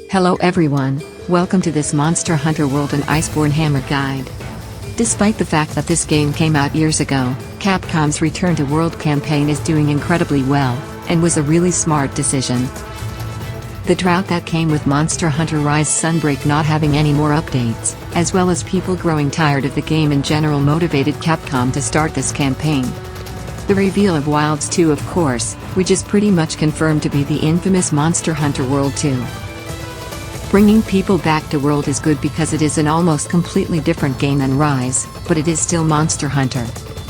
Hello everyone, welcome to this Monster Hunter World and Iceborne Hammer guide. Despite the fact that this game came out years ago, Capcom's Return to World campaign is doing incredibly well, and was a really smart decision. The drought that came with Monster Hunter Rise Sunbreak not having any more updates, as well as people growing tired of the game in general motivated Capcom to start this campaign. The reveal of Wilds 2 of course, which is pretty much confirmed to be the infamous Monster Hunter World 2. Bringing people back to World is good because it is an almost completely different game than Rise, but it is still Monster Hunter.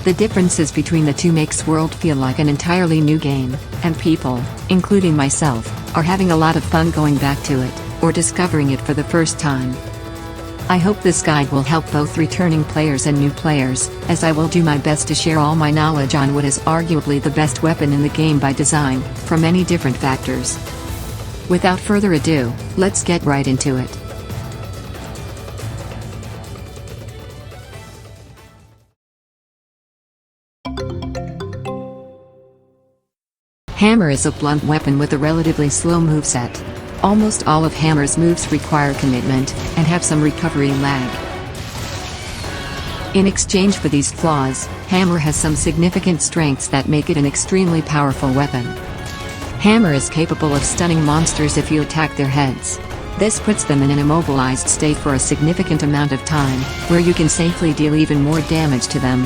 The differences between the two makes World feel like an entirely new game, and people, including myself, are having a lot of fun going back to it, or discovering it for the first time. I hope this guide will help both returning players and new players, as I will do my best to share all my knowledge on what is arguably the best weapon in the game by design, from many different factors. Without further ado, let's get right into it. Hammer is a blunt weapon with a relatively slow moveset. Almost all of Hammer's moves require commitment, and have some recovery lag. In exchange for these flaws, Hammer has some significant strengths that make it an extremely powerful weapon. Hammer is capable of stunning monsters if you attack their heads. This puts them in an immobilized state for a significant amount of time, where you can safely deal even more damage to them.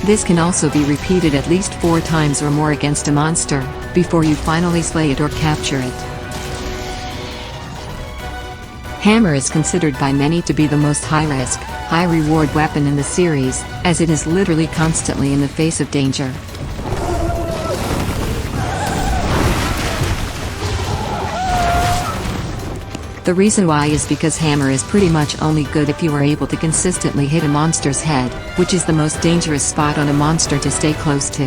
This can also be repeated at least 4 times or more against a monster, before you finally slay it or capture it. Hammer is considered by many to be the most high-risk, high-reward weapon in the series, as it is literally constantly in the face of danger. The reason why is because Hammer is pretty much only good if you are able to consistently hit a monster's head, which is the most dangerous spot on a monster to stay close to.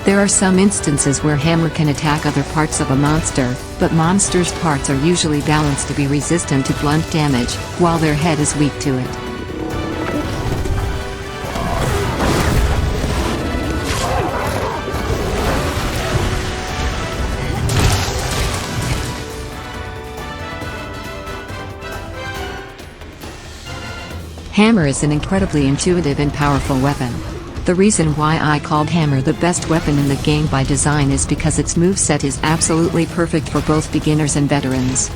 There are some instances where Hammer can attack other parts of a monster, but monsters' parts are usually balanced to be resistant to blunt damage, while their head is weak to it. Hammer is an incredibly intuitive and powerful weapon. The reason why I called Hammer the best weapon in the game by design is because its moveset is absolutely perfect for both beginners and veterans.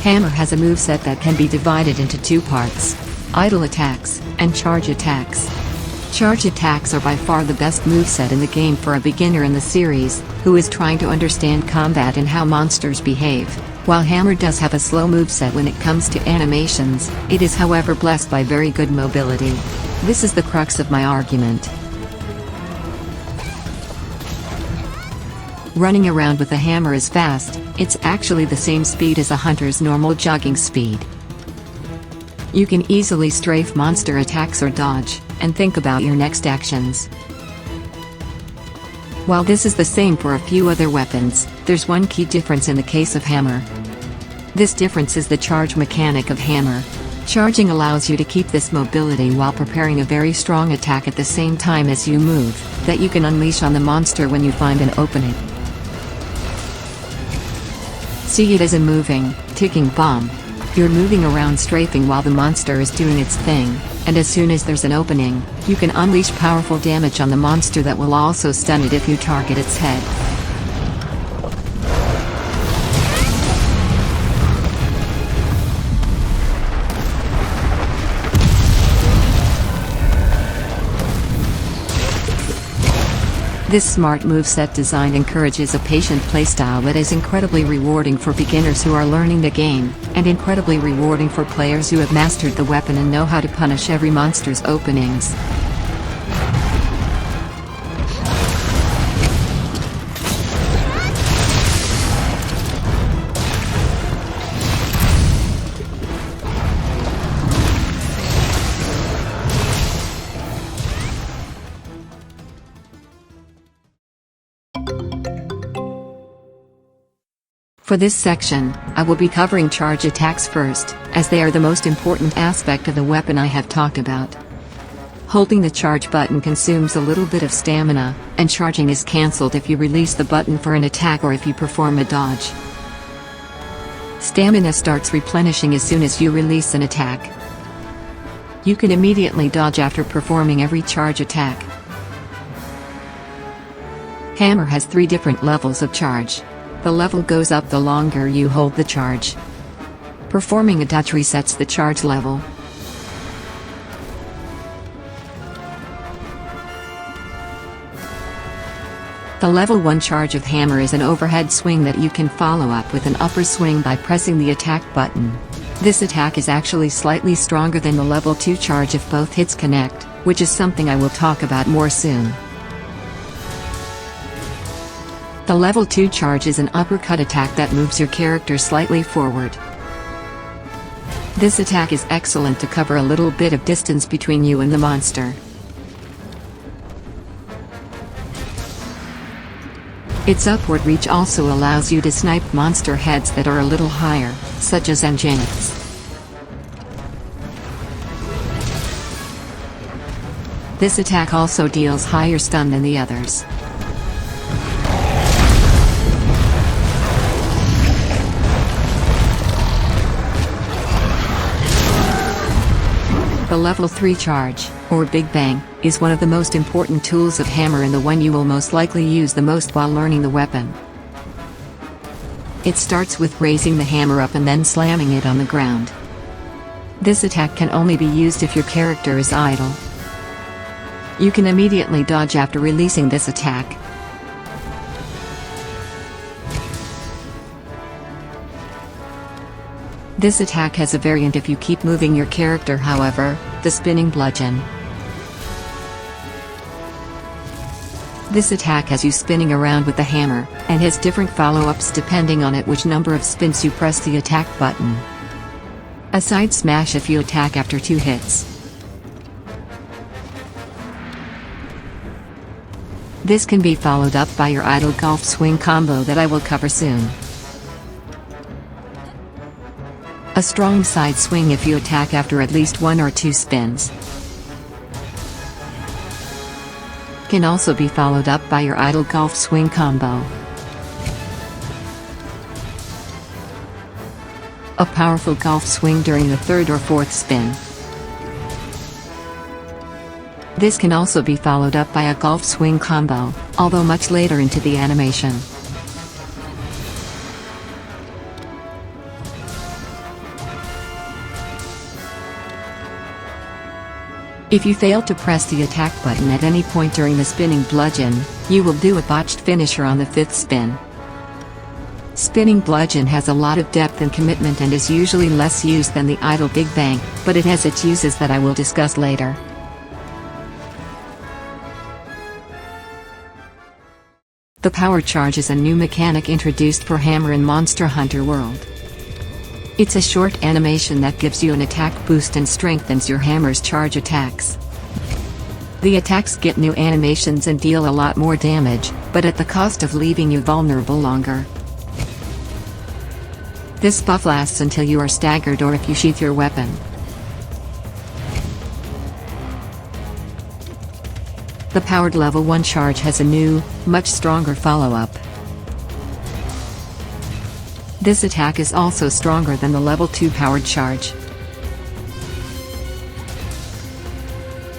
Hammer has a moveset that can be divided into 2 parts: idle attacks, and charge attacks. Charge attacks are by far the best moveset in the game for a beginner in the series, who is trying to understand combat and how monsters behave. While Hammer does have a slow moveset when it comes to animations, it is however blessed by very good mobility. This is the crux of my argument. Running around with a hammer is fast, it's actually the same speed as a hunter's normal jogging speed. You can easily strafe monster attacks or dodge, and think about your next actions. While this is the same for a few other weapons, there's one key difference in the case of Hammer. This difference is the charge mechanic of Hammer. Charging allows you to keep this mobility while preparing a very strong attack at the same time as you move, that you can unleash on the monster when you find an opening. See it as a moving, ticking bomb. You're moving around strafing while the monster is doing its thing, and as soon as there's an opening, you can unleash powerful damage on the monster that will also stun it if you target its head. This smart moveset design encourages a patient playstyle that is incredibly rewarding for beginners who are learning the game, and incredibly rewarding for players who have mastered the weapon and know how to punish every monster's openings. For this section, I will be covering charge attacks first, as they are the most important aspect of the weapon I have talked about. Holding the charge button consumes a little bit of stamina, and charging is cancelled if you release the button for an attack or if you perform a dodge. Stamina starts replenishing as soon as you release an attack. You can immediately dodge after performing every charge attack. Hammer has 3 different levels of charge. The level goes up the longer you hold the charge. Performing a dodge resets the charge level. The level 1 charge of Hammer is an overhead swing that you can follow up with an upper swing by pressing the attack button. This attack is actually slightly stronger than the level 2 charge if both hits connect, which is something I will talk about more soon. The level 2 charge is an uppercut attack that moves your character slightly forward. This attack is excellent to cover a little bit of distance between you and the monster. Its upward reach also allows you to snipe monster heads that are a little higher, such as Angenics. This attack also deals higher stun than the others. The level 3 charge, or Big Bang, is one of the most important tools of Hammer and the one you will most likely use the most while learning the weapon. It starts with raising the hammer up and then slamming it on the ground. This attack can only be used if your character is idle. You can immediately dodge after releasing this attack. This attack has a variant if you keep moving your character, however, the spinning bludgeon. This attack has you spinning around with the hammer, and has different follow-ups depending on at which number of spins you press the attack button. A side smash if you attack after 2 hits. This can be followed up by your idle golf swing combo that I will cover soon. A strong side swing if you attack after at least 1 or 2 spins. Can also be followed up by your idle golf swing combo. A powerful golf swing during the 3rd or 4th spin. This can also be followed up by a golf swing combo, although much later into the animation. If you fail to press the attack button at any point during the spinning bludgeon, you will do a botched finisher on the 5th spin. Spinning bludgeon has a lot of depth and commitment and is usually less used than the idle Big Bang, but it has its uses that I will discuss later. The power charge is a new mechanic introduced for Hammer in Monster Hunter World. It's a short animation that gives you an attack boost and strengthens your hammer's charge attacks. The attacks get new animations and deal a lot more damage, but at the cost of leaving you vulnerable longer. This buff lasts until you are staggered or if you sheath your weapon. The powered level 1 charge has a new, much stronger follow-up. This attack is also stronger than the level 2 powered charge.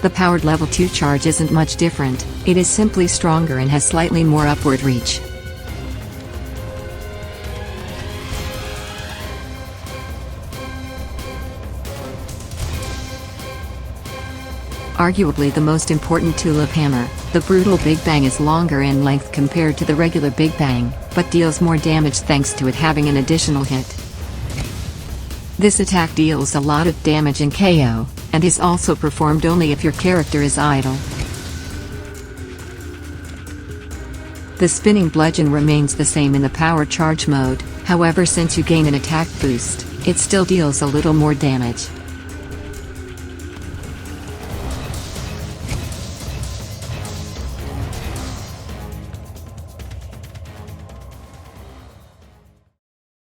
The powered level 2 charge isn't much different, it is simply stronger and has slightly more upward reach. Arguably the most important tool of Hammer, the brutal Big Bang is longer in length compared to the regular Big Bang, but deals more damage thanks to it having an additional hit. This attack deals a lot of damage in KO, and is also performed only if your character is idle. The spinning bludgeon remains the same in the power charge mode, however since you gain an attack boost, it still deals a little more damage.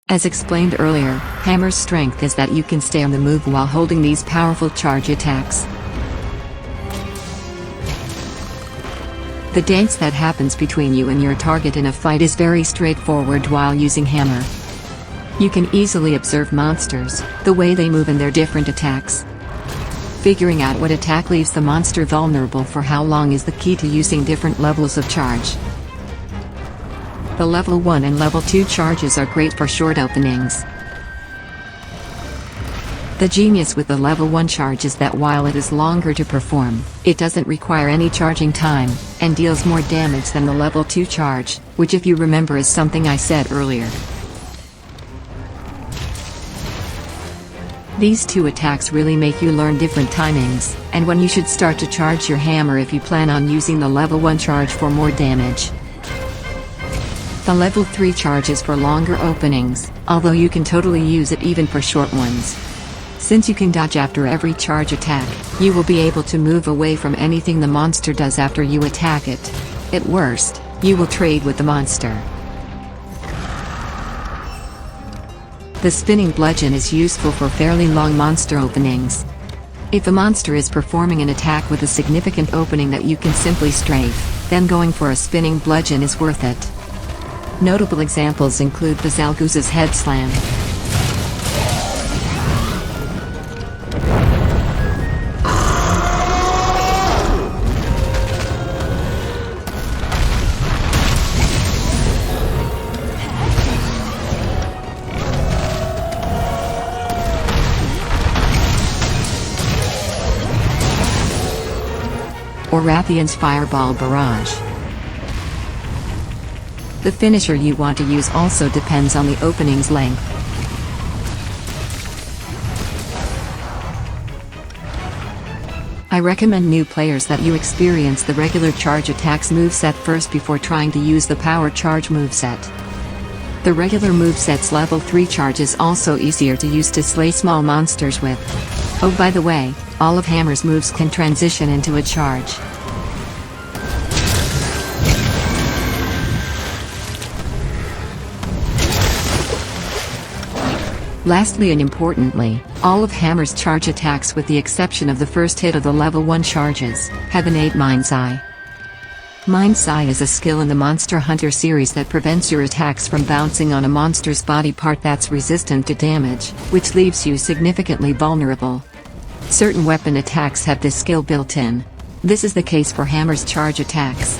As explained earlier, Hammer's strength is that you can stay on the move while holding these powerful charge attacks. The dance that happens between you and your target in a fight is very straightforward while using hammer. You can easily observe monsters, the way they move and their different attacks. Figuring out what attack leaves the monster vulnerable for how long is the key to using different levels of charge. The level 1 and level 2 charges are great for short openings. The genius with the level 1 charge is that while it is longer to perform, it doesn't require any charging time, and deals more damage than the level 2 charge, which if you remember is something I said earlier. These two attacks really make you learn different timings, and when you should start to charge your hammer if you plan on using the level 1 charge for more damage. The level 3 charge is for longer openings, although you can totally use it even for short ones. Since you can dodge after every charge attack, you will be able to move away from anything the monster does after you attack it. At worst, you will trade with the monster. The spinning bludgeon is useful for fairly long monster openings. If a monster is performing an attack with a significant opening that you can simply strafe, then going for a spinning bludgeon is worth it. Notable examples include Bazalguz's head slam, or Rathian's fireball barrage. The finisher you want to use also depends on the opening's length. I recommend new players that you experience the regular charge attacks moveset first before trying to use the power charge moveset. The regular moveset's level 3 charge is also easier to use to slay small monsters with. Oh, by the way, all of Hammer's moves can transition into a charge. Lastly and importantly, all of Hammer's charge attacks with the exception of the first hit of the level 1 charges, have innate Mind's Eye. Mind's Eye is a skill in the Monster Hunter series that prevents your attacks from bouncing on a monster's body part that's resistant to damage, which leaves you significantly vulnerable. Certain weapon attacks have this skill built in. This is the case for Hammer's charge attacks.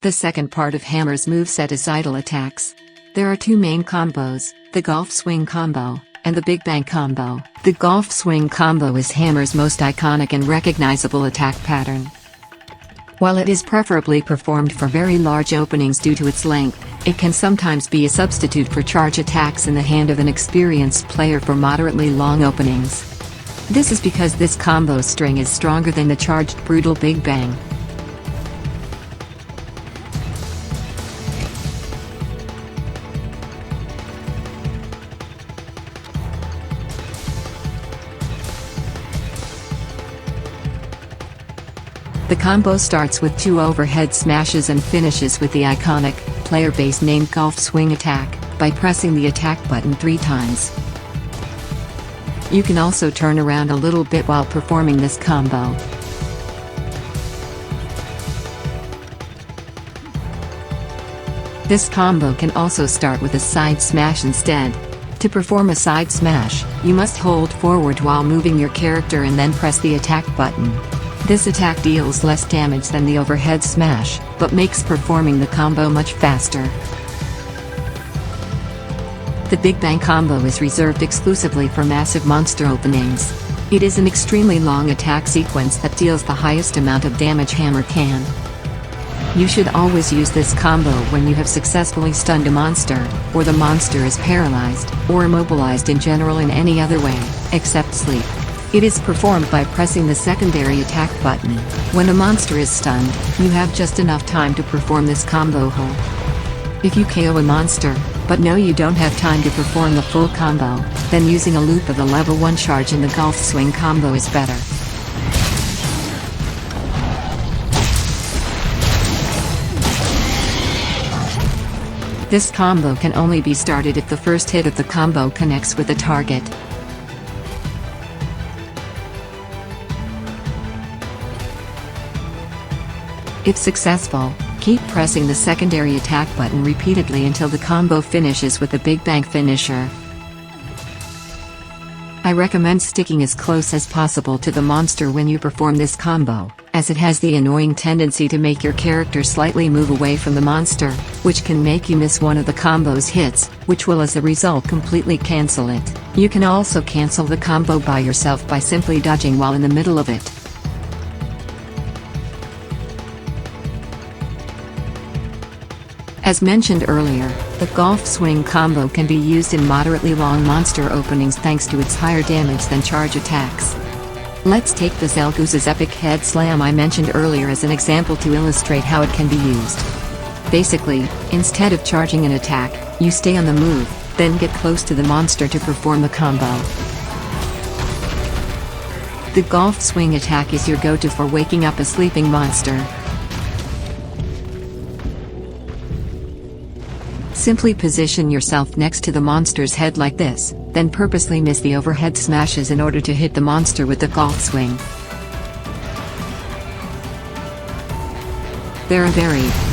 The second part of Hammer's moveset is idle attacks. There are two main combos, the golf swing combo, and the big bang combo. The golf swing combo is Hammer's most iconic and recognizable attack pattern. While it is preferably performed for very large openings due to its length, it can sometimes be a substitute for charge attacks in the hand of an experienced player for moderately long openings. This is because this combo string is stronger than the charged brutal big bang. The combo starts with 2 overhead smashes and finishes with the iconic, player-based named golf swing attack, by pressing the attack button 3 times. You can also turn around a little bit while performing this combo. This combo can also start with a side smash instead. To perform a side smash, you must hold forward while moving your character and then press the attack button. This attack deals less damage than the overhead smash, but makes performing the combo much faster. The Big Bang combo is reserved exclusively for massive monster openings. It is an extremely long attack sequence that deals the highest amount of damage Hammer can. You should always use this combo when you have successfully stunned a monster, or the monster is paralyzed, or immobilized in general in any other way, except sleep. It is performed by pressing the secondary attack button. When a monster is stunned, you have just enough time to perform this combo whole. If you KO a monster, but But no, you don't have time to perform the full combo, then using a loop of the level 1 charge in the golf swing combo is better. This combo can only be started if the first hit of the combo connects with the target. If successful, keep pressing the secondary attack button repeatedly until the combo finishes with the Big Bang finisher. I recommend sticking as close as possible to the monster when you perform this combo, as it has the annoying tendency to make your character slightly move away from the monster, which can make you miss one of the combo's hits, which will as a result completely cancel it. You can also cancel the combo by yourself by simply dodging while in the middle of it. As mentioned earlier, the golf swing combo can be used in moderately long monster openings thanks to its higher damage than charge attacks. Let's take the Zelgoose's epic head slam I mentioned earlier as an example to illustrate how it can be used. Basically, instead of charging an attack, you stay on the move, then get close to the monster to perform the combo. The golf swing attack is your go-to for waking up a sleeping monster. Simply position yourself next to the monster's head like this, then purposely miss the overhead smashes in order to hit the monster with the golf swing. There are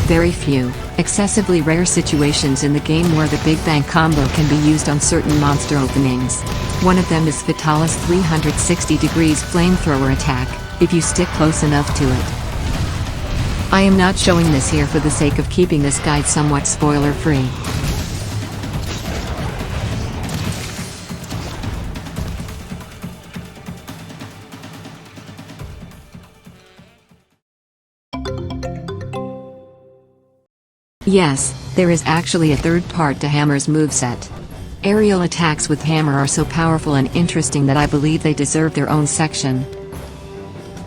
very few, excessively rare situations in the game where the Big Bang combo can be used on certain monster openings. One of them is Fatalis' 360 degrees flamethrower attack, if you stick close enough to it. I am not showing this here for the sake of keeping this guide somewhat spoiler-free. Yes, there is actually a third part to Hammer's moveset. Aerial attacks with Hammer are so powerful and interesting that I believe they deserve their own section.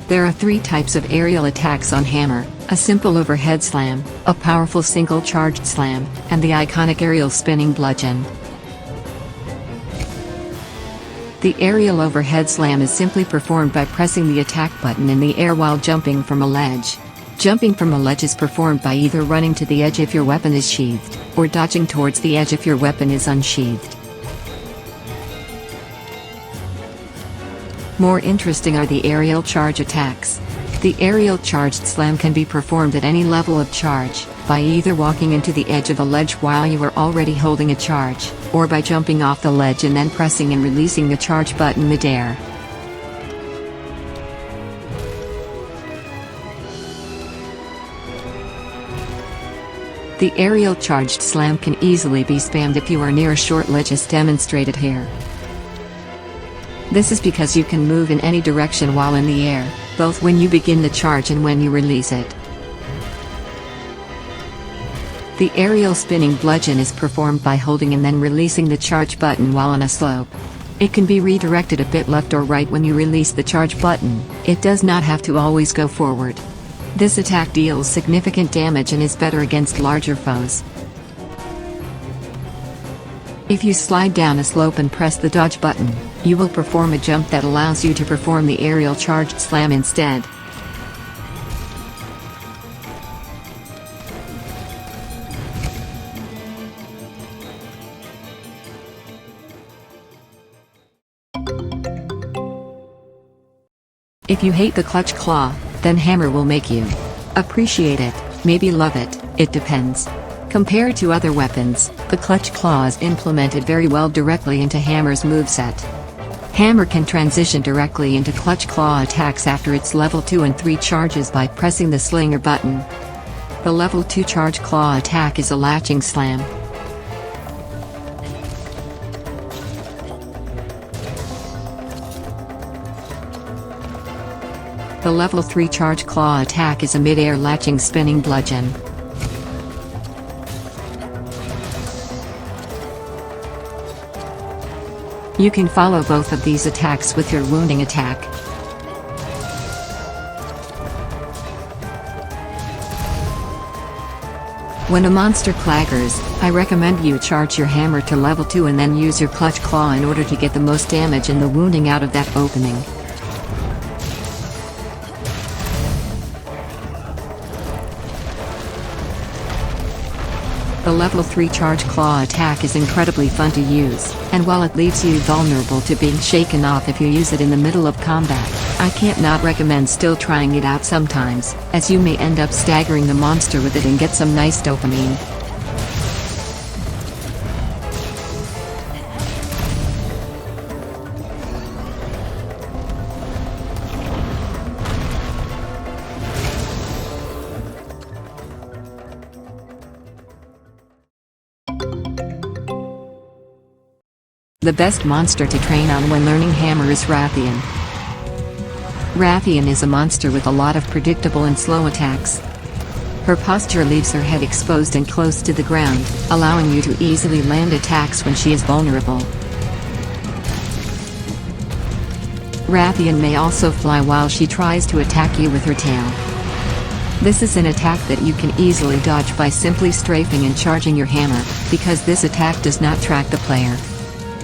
There are 3 types of aerial attacks on Hammer: a simple overhead slam, a powerful single charged slam, and the iconic aerial spinning bludgeon. The aerial overhead slam is simply performed by pressing the attack button in the air while jumping from a ledge. Jumping from a ledge is performed by either running to the edge if your weapon is sheathed, or dodging towards the edge if your weapon is unsheathed. More interesting are the aerial charge attacks. The aerial charged slam can be performed at any level of charge, by either walking into the edge of a ledge while you are already holding a charge, or by jumping off the ledge and then pressing and releasing the charge button mid-air. The aerial charged slam can easily be spammed if you are near a short ledge as demonstrated here. This is because you can move in any direction while in the air, both when you begin the charge and when you release it. The aerial spinning bludgeon is performed by holding and then releasing the charge button while on a slope. It can be redirected a bit left or right when you release the charge button. It does not have to always go forward. This attack deals significant damage and is better against larger foes. If you slide down a slope and press the dodge button, you will perform a jump that allows you to perform the aerial charged slam instead. If you hate the clutch claw, then Hammer will make you appreciate it, maybe love it, it depends. Compared to other weapons, the clutch claw is implemented very well directly into Hammer's moveset. Hammer can transition directly into clutch claw attacks after its level 2 and 3 charges by pressing the slinger button. The level 2 charge claw attack is a latching slam. The level 3 charge claw attack is a mid-air latching spinning bludgeon. You can follow both of these attacks with your wounding attack. When a monster claggers, I recommend you charge your hammer to level 2 and then use your clutch claw in order to get the most damage and the wounding out of that opening. The level 3 charge claw attack is incredibly fun to use, and while it leaves you vulnerable to being shaken off if you use it in the middle of combat, I can't not recommend still trying it out sometimes, as you may end up staggering the monster with it and get some nice dopamine. The best monster to train on when learning hammer is Rathian. Rathian is a monster with a lot of predictable and slow attacks. Her posture leaves her head exposed and close to the ground, allowing you to easily land attacks when she is vulnerable. Rathian may also fly while she tries to attack you with her tail. This is an attack that you can easily dodge by simply strafing and charging your hammer, because this attack does not track the player.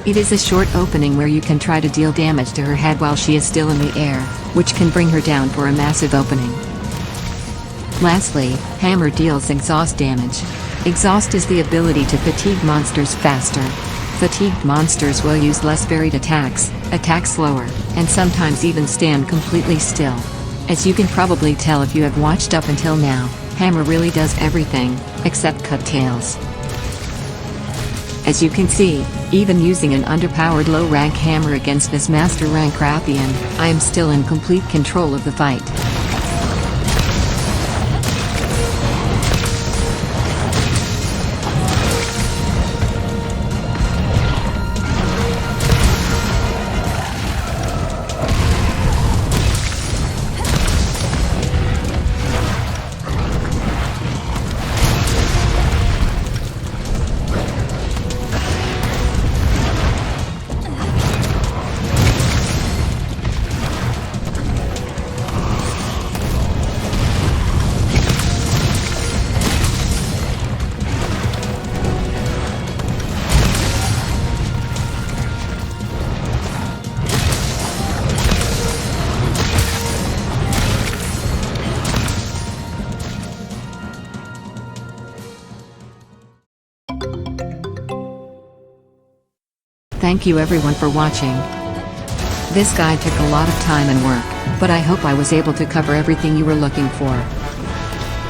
It is a short opening where you can try to deal damage to her head while she is still in the air, which can bring her down for a massive opening. Lastly, hammer deals exhaust damage. Exhaust is the ability to fatigue monsters faster. Fatigued monsters will use less varied attacks, attack slower, and sometimes even stand completely still. As you can probably tell if you have watched up until now, hammer really does everything, except cut tails. As you can see, even using an underpowered low-rank hammer against this master rank Rathian, I am still in complete control of the fight. Thank you everyone for watching. This guide took a lot of time and work, but I hope I was able to cover everything you were looking for.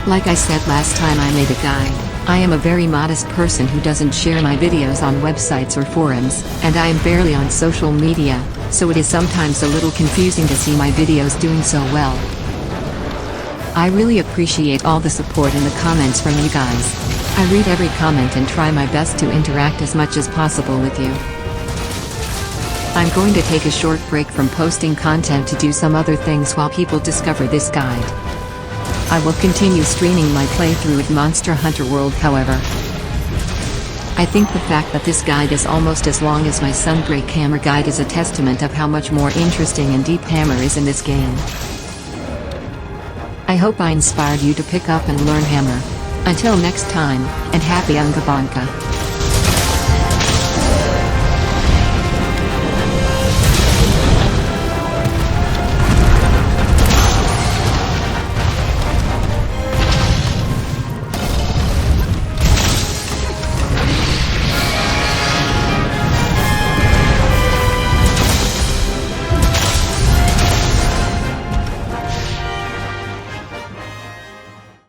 Like I said last time I made a guide, I am a very modest person who doesn't share my videos on websites or forums, and I am barely on social media, so it is sometimes a little confusing to see my videos doing so well. I really appreciate all the support and the comments from you guys. I read every comment and try my best to interact as much as possible with you. I'm going to take a short break from posting content to do some other things while people discover this guide. I will continue streaming my playthrough with Monster Hunter World however. I think the fact that this guide is almost as long as my Sunbreak Hammer guide is a testament of how much more interesting and deep Hammer is in this game. I hope I inspired you to pick up and learn Hammer. Until next time, and happy Ungabanka.